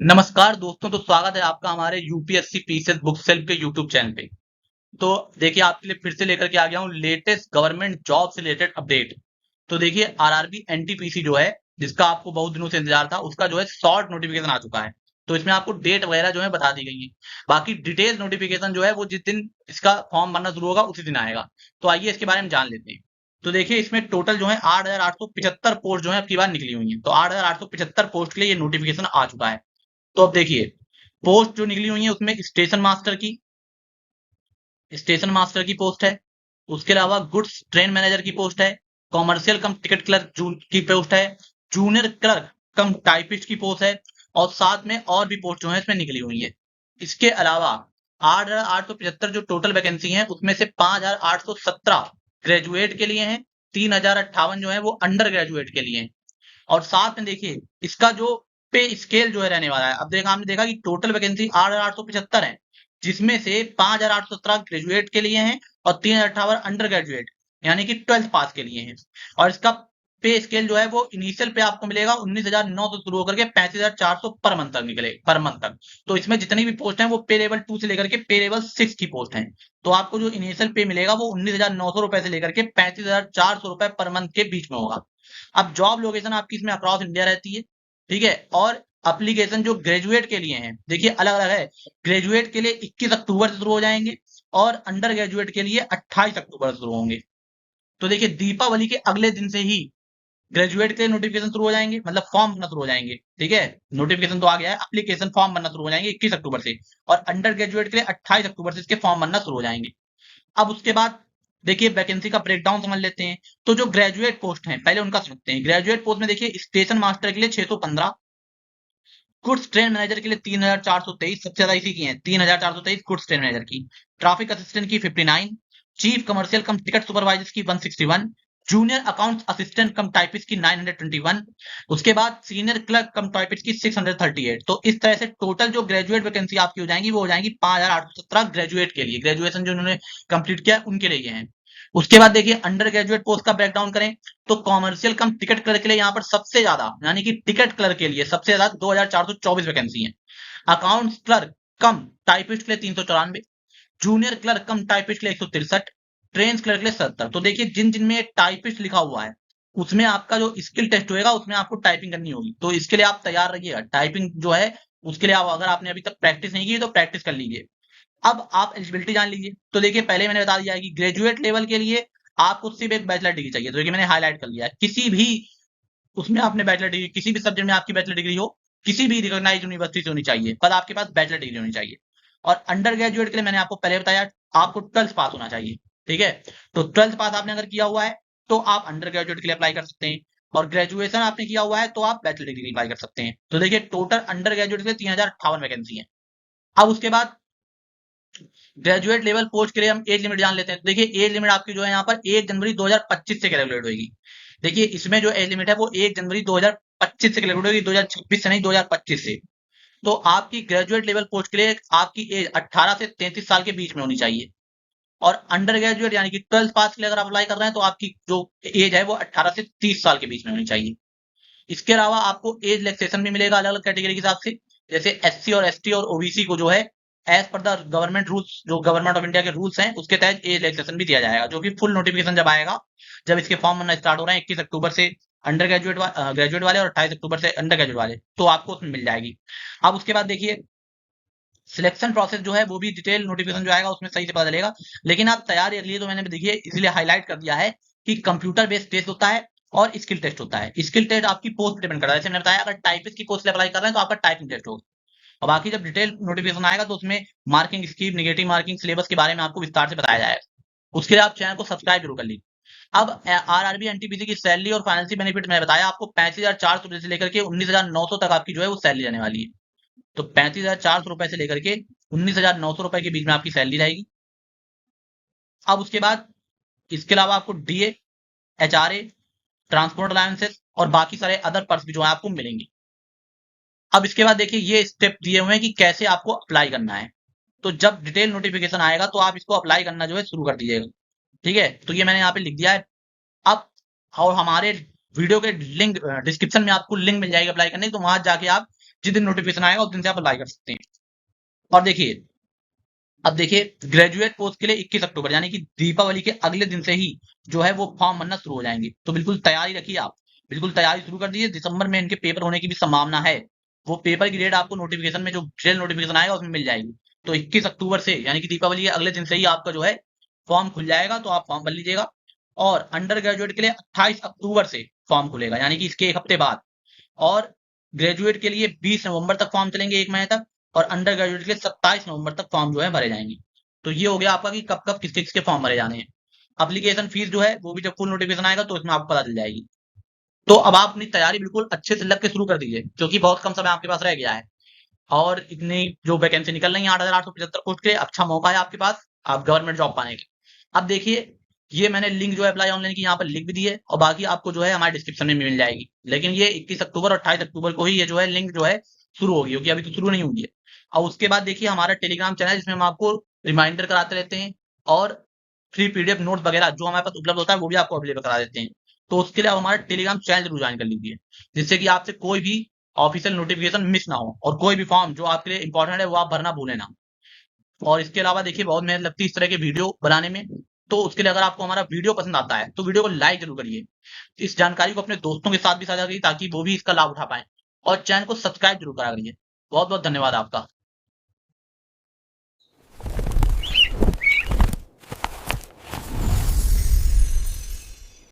नमस्कार दोस्तों, तो स्वागत है आपका हमारे यूपीएससी पीसीएस बुक सेल्फ के यूट्यूब चैनल पे। तो देखिए आपके लिए फिर से लेकर के आ गया हूँ लेटेस्ट गवर्नमेंट जॉब से रिलेटेड अपडेट। तो देखिए आरआरबी एनटीपीसी जो है, जिसका आपको बहुत दिनों से इंतजार था, उसका जो है शॉर्ट नोटिफिकेशन आ चुका है। तो इसमें आपको डेट वगैरह जो है बता दी गई है। बाकी डिटेल नोटिफिकेशन जो है वो जिस दिन इसका फॉर्म भरना शुरू होगा उसी दिन आएगा। तो आइए इसके बारे में जान लेते हैं। तो देखिए इसमें टोटल जो है 8,875 पोस्ट जो है अब की बार निकली हुई है। तो 8,875 पोस्ट के लिए ये नोटिफिकेशन आ चुका है। तो अब देखिए पोस्ट जो निकली हुई है उसमें स्टेशन मास्टर की पोस्ट है। उसके अलावा गुड्स ट्रेन मैनेजर की पोस्ट है। कॉमर्शियल कम टिकट क्लर्क की पोस्ट है। जूनियर क्लर्क कम टाइपिस्ट की पोस्ट है। और साथ में और भी पोस्ट जो है इसमें निकली हुई है। इसके अलावा 8,875 जो टोटल वैकेंसी है उसमें से 5,817 ग्रेजुएट के लिए हैं। 3,058 जो है वो अंडर ग्रेजुएट के लिए हैं। और साथ में देखिए इसका जो पे स्केल जो है रहने वाला है। अब देखा हमने देखा कि टोटल वैकेंसी 8,875 है, जिसमें से 5,817 ग्रेजुएट के लिए हैं और 3,058 अंडर ग्रेजुएट यानी कि 12th पास के लिए हैं। और इसका पे स्केल जो है वो इनिशियल पे आपको मिलेगा 19,900 से शुरू होकर के 35,400 पर मंथ तक निकले पर मंथ तक। तो इसमें जितनी भी पोस्ट हैं वो पे लेवल 2 से लेकर के पे लेवल 6 की पोस्ट हैं। तो आपको जो इनिशियल पे मिलेगा वो 19,900 रुपए से लेकर के 35,400 रुपए पर मंथ के बीच में होगा। अब जॉब लोकेशन आपकी इसमें अक्रॉस इंडिया रहती है, ठीक है। और एप्लीकेशन जो ग्रेजुएट के लिए हैं देखिए अलग अलग है। ग्रेजुएट के लिए 21 अक्टूबर से शुरू हो जाएंगे और अंडर ग्रेजुएट के लिए 28 अक्टूबर से शुरू होंगे। तो देखिए दीपावली के अगले दिन से ही ग्रेजुएट के लिए नोटिफिकेशन शुरू हो जाएंगे, मतलब फॉर्म बनना शुरू हो जाएंगे, ठीक है। नोटिफिकेशन तो आ गया है, एप्लीकेशन फॉर्म बनना शुरू हो जाएंगे 21 अक्टूबर से। और अंडर ग्रेजुएट के लिए 28 अक्टूबर से इसके फॉर्म बनना शुरू हो जाएंगे। अब उसके बाद देखिए वैकेंसी का ब्रेकडाउन समझ लेते हैं। तो जो ग्रेजुएट पोस्ट हैं पहले उनका समझते हैं। ग्रेजुएट पोस्ट में देखिए स्टेशन मास्टर के लिए 615, गुड्स ट्रेन मैनेजर के लिए 3,423, सबसे ज्यादा इसी की है 3,423 गुड्स ट्रेन मैनेजर की। ट्रैफिक असिस्टेंट की 59, चीफ कमर्शियल कम टिकट सुपरवाइजर की 161, जूनियर अकाउंट्स असिस्टेंट कम टाइपिस्ट की 921, उसके बाद सीनियर क्लर्क कम टाइपिस्ट की 638। तो इस तरह से टोटल जो ग्रेजुएट वैकेंसी आपकी हो जाएंगी वो हो जाएंगी 5,817 ग्रेजुएट के लिए, ग्रेजुएशन जो उन्होंने कंप्लीट किया उनके लिए ये है। उसके बाद देखिए अंडर ग्रेजुएट पोस्ट का ब्रेकडाउन करें तो कॉमर्शियल कम टिकट क्लर्क के लिए यहाँ पर सबसे ज्यादा यानी कि टिकट क्लर्क के लिए सबसे ज्यादा 2,424 वैकेंसी है। अकाउंट्स क्लर्क कम टाइपिस्ट के लिए 394, जूनियर क्लर्क कम टाइपिस्ट के लिए 163, ट्रेन क्लर्क के लिए 70। तो देखिए जिन जिनमें टाइपिस्ट लिखा हुआ है उसमें आपका जो स्किल टेस्ट होगा उसमें आपको टाइपिंग करनी होगी। तो इसके लिए आप तैयार रहिएगा। टाइपिंग जो है उसके लिए आप अगर आपने अभी तक प्रैक्टिस नहीं की तो प्रैक्टिस कर लीजिए। अब आप एलिजिबिलिटी जान लीजिए। तो देखिए पहले मैंने बता दिया है कि ग्रेजुएट लेवल के लिए आपको सिर्फ एक बैचलर डिग्री चाहिए। तो देखिए मैंने हाईलाइट कर लिया है, किसी भी उसमें आपने बैचलर डिग्री, किसी भी सब्जेक्ट में आपकी बैचलर डिग्री हो, किसी भी रिकॉग्नाइज यूनिवर्सिटी से होनी चाहिए, पर आपके पास बैचलर डिग्री होनी चाहिए। और अंडर ग्रेजुएट के लिए मैंने आपको पहले बताया आपको 12th पास होना चाहिए, ठीक है। तो 12th पास आपने अगर किया हुआ है तो आप अंडर ग्रेजुएट के लिए अप्लाई कर सकते हैं। और ग्रेजुएशन आपने किया हुआ है तो आप बैचलर डिग्री के लिए अप्लाई कर सकते हैं। तो देखिए टोटल अंडर ग्रेजुएट के लिए 3,058 वैकेंसी है। अब उसके बाद ग्रेजुएट लेवल पोस्ट के लिए हम एज लिमिट जान लेते हैं। तो देखिए एज लिमिट आपकी जो है यहाँ पर 1 जनवरी 2025 से कैलकुलेट होगी। देखिए इसमें जो एज लिमिट है वो 1 जनवरी 2025 से कैलकुलेट होगी, 2026 से नहीं 2025 से। तो आपकी ग्रेजुएट लेवल पोस्ट के लिए आपकी एज 18 से 33 साल के बीच में होनी चाहिए। और अंडर ग्रेजुएट यानी कि 12th पास के लिए अगर आप अप्लाई कर रहे हैं तो आपकी जो एज है वो 18 से 30 साल के बीच में होनी चाहिए। इसके अलावा आपको एज रिलैक्सेशन भी मिलेगा अलग अलग कैटेगरी के हिसाब से। जैसे एससी और एसटी और ओबीसी को जो है as per the government rules, जो गवर्नमेंट ऑफ इंडिया के रूल्स हैं उसके तहत एज रिलैक्सेशन भी दिया जाएगा, जो कि फुल नोटिफिकेशन जब आएगा, जब इसके फॉर्म बनना स्टार्ट हो रहे हैं 21 अक्टूबर से अंडर ग्रेजुएट वाले और 28 अक्टूबर से अंडर ग्रेजुएट वाले, तो आपको उसमें मिल जाएगी। अब उसके बाद देखिए सिलेक्शन प्रोसेस जो है वो भी डिटेल नोटिफिकेशन जो आएगा उसमें सही से पता चलेगा। लेकिन आप तैयार रखिए। तो मैंने देखिए इसलिए हाईलाइट कर दिया है कि कंप्यूटर बेस्ड टेस्ट होता है और स्किल टेस्ट होता है। स्किल टेस्ट आपकी पोस्ट पर डिपेंड करता है। जैसे मैंने बताया अगर टाइपिस्ट की पोस्ट अप्लाई कर रहे हैं तो आपका टाइपिंग टेस्ट होगा। और बाकी जब डिटेल नोटिफिकेशन आएगा तो उसमें marking scheme, negative marking, syllabus के बारे में आपको विस्तार से बताया जाएगा। उसके लिए आप चैनल को सब्सक्राइब जरूर कर लीजिए। अब आरआरबी एनटीपीसी की सैलरी और फाइनेंशियल बेनिफिट मैंने बताया आपको 35,400 से लेकर के 19,900 तक आपकी जो है वो सैलरी रहने वाली है। तो 35,400 रुपए से लेकर के 19,900 रुपए के बीच में आपकी सैलरी रहेगी। अब उसके बाद इसके अलावा आपको डीए, एचआरए, ट्रांसपोर्ट अलाउंसेस और बाकी सारे अदर पर्क्स भी जो है आपको मिलेंगे। अब इसके बाद देखिए ये स्टेप दिए हुए हैं कि कैसे आपको अप्लाई करना है। तो जब डिटेल नोटिफिकेशन आएगा तो आप इसको अप्लाई करना जो है शुरू कर दीजिएगा, ठीक है। तो ये मैंने यहाँ पे लिख दिया है। अब और हमारे वीडियो के लिंक डिस्क्रिप्शन में आपको लिंक मिल जाएगी अप्लाई करने की, तो वहां जाके आप जिस दिन नोटिफिकेशन आएगा उस दिन से आप अप्लाई कर सकते हैं। और देखिए, अब देखिए ग्रेजुएट पोस्ट के लिए 21 अक्टूबर यानी कि दीपावली के अगले दिन से ही जो है वो फॉर्म बनना शुरू हो जाएंगे। तो बिल्कुल तैयारी रखिए आप, बिल्कुल तैयारी शुरू कर दीजिए। दिसंबर में इनके पेपर होने की भी संभावना है। वो पेपर की डेट आपको नोटिफिकेशन में, जो डिटेल नोटिफिकेशन आएगा उसमें मिल जाएगी। तो 21 अक्टूबर से यानी कि दीपावली के अगले दिन से ही आपका जो है फॉर्म खुल जाएगा, तो आप फॉर्म भर लीजिएगा। और अंडर ग्रेजुएट के लिए 28 अक्टूबर से फॉर्म खुलेगा, यानी कि इसके एक हफ्ते बाद। और ग्रेजुएट के लिए 20 नवंबर तक फॉर्म चलेंगे, 1 महीने तक। और अंडर ग्रेजुएट के लिए 27 नवंबर तक फॉर्म जो है भरे जाएंगे। तो ये हो गया आपका कि कब कब किसके किसके फॉर्म भरे जाने हैं। एप्लीकेशन फीस जो है वो भी जब फुल नोटिफिकेशन आएगा तो इसमें आपको पता चल जाएगी। तो अब आप अपनी तैयारी बिल्कुल अच्छे से लग के शुरू कर दीजिए, क्योंकि बहुत कम समय आपके पास रह गया है। और इतनी जो वैकेंसी निकल रही है 8,875 पोस्ट के लिए, अच्छा मौका है आपके पास आप गवर्नमेंट जॉब पाने का। अब देखिए, ये मैंने लिंक जो है अप्लाई ऑनलाइन की यहाँ पर लिंक भी दी है, और बाकी आपको जो है हमारे डिस्क्रिप्शन में मिल जाएगी। लेकिन ये 21 अक्टूबर और 28 अक्टूबर को ही ये जो है लिंक जो है शुरू होगी, क्योंकि अभी तो शुरू नहीं हुई है। और उसके बाद देखिए हमारा टेलीग्राम चैनल, जिसमें हम आपको रिमाइंडर कराते रहते हैं, और फ्री पीडीएफ नोट वगैरह जो हमारे पास उपलब्ध होता है वो भी आपको अवेलेबल करा देते हैं। तो उसके लिए आप हमारा टेलीग्राम चैनल जरूर ज्वाइन कर लीजिए, जिससे कि आपसे कोई भी ऑफिशियल नोटिफिकेशन मिस ना हो, और कोई भी फॉर्म जो आपके लिए इंपॉर्टेंट है वो आप भरना भूले ना। और इसके अलावा देखिए बहुत मेहनत लगती है इस तरह के वीडियो बनाने में। तो उसके लिए अगर आपको हमारा वीडियो पसंद आता है तो वीडियो को लाइक जरूर करिए। इस जानकारी को अपने दोस्तों के साथ भी साझा करिए, ताकि वो भी इसका लाभ उठा पाए। और चैनल को सब्सक्राइब जरूर करा करिए। बहुत बहुत धन्यवाद आपका।